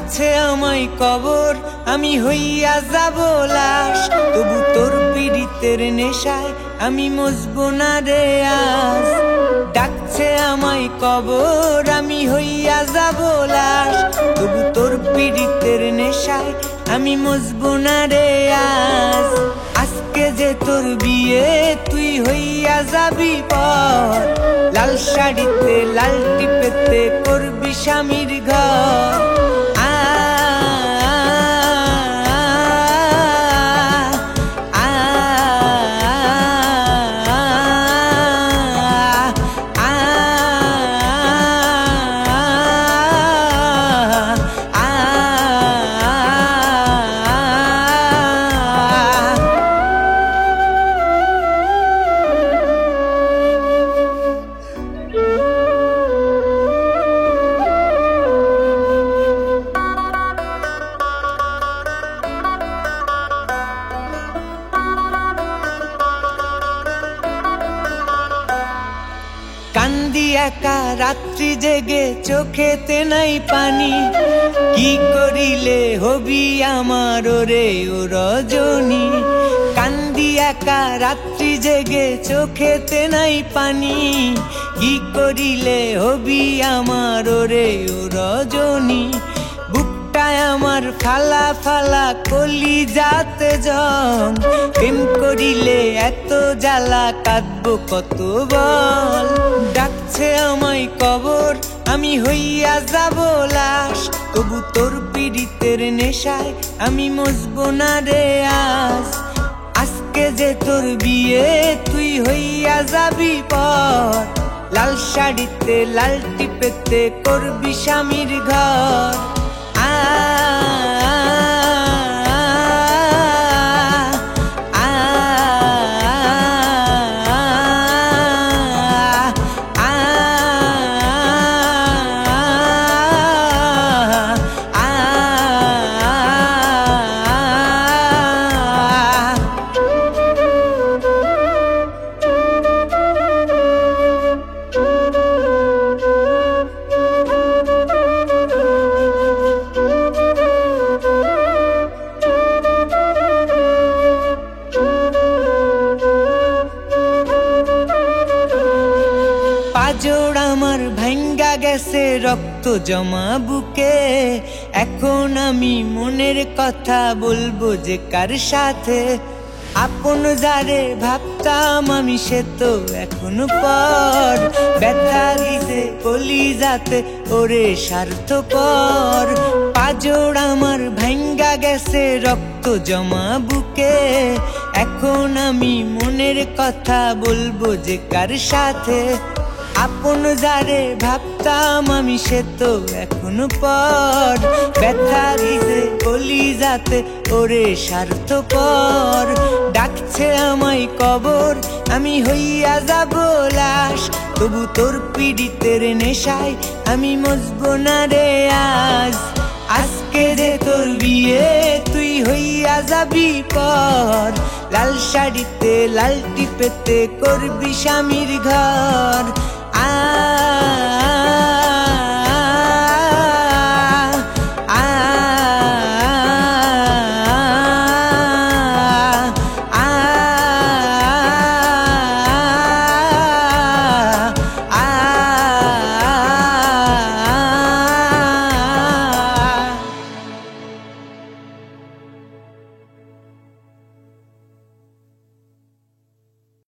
ডাকছে আমায় কবর, আমি হইয়া যাব লাশ। তবু তোর পীড়িতের নেশায় আমি মজবো না রে আজ। ডাকছে আমায় কবর, আমি হইয়া যাব লাশ। তবু তোর পীড়িতের নেশায় আমি মজবো না রে আজ। আজকে যে তোর বিয়ে তুই হইয়া যাবি পর, লাল শাড়িতে লাল টিপেতে করবি স্বামীর ঘর। কান্দি একা রাত্রি জেগে চোখেতে নাই পানি, কি করিলে হবি আমার রে ও রজনী। কান্দি একা রাত্রি জেগে চোখেতে নাই পানি, কি করিলে হবি আমার রে ও রজনী। বুকটায় আমার ফালা ফালা কলি যাতে জং, প্রেম করিলে এত জ্বালা কাঁদবো কত বল। ডাকছে আমায় কবর, আমি হইয়া যাব লাশ। তবু তোর পীড়িতের নেশায় আমি মজবো না রে আজ। আজকে যে তোর বিয়ে তুই হইয়া যাবি পর, লাল শাড়িতে লাল টিপেতে করবি স্বামীর ঘর। পাঁজর আমার ভাঙ্গা গেছে রক্ত জমা বুকে, এখন আমি মনের কথা বলবো যে কার সাথে। আপন যারে ভাবতাম আমি সে তো এখন পর, ব্যথা দিছে কলিজাতে ওরে স্বার্থপর। পাঁজর আমার ভাঙ্গা গেছে রক্ত জমা বুকে, এখন আমি মনের কথা বলবো যে কার সাথে। আপন যারে ভাবতাম আমি সে তো এখন পর, ব্যথা দিছে কলিজাতে ওরে স্বার্থপর। ডাকছে আমায় কবর, আমি হইয়া যাব লাশ। তবু তোর পীড়িতের নেশায় আমি মজবো না রে আজ। আজকে যে তোর বিয়ে তুই হইয়া যাবি পর, লাল শাড়িতে লাল টিপেতে করবি স্বামীর ঘর।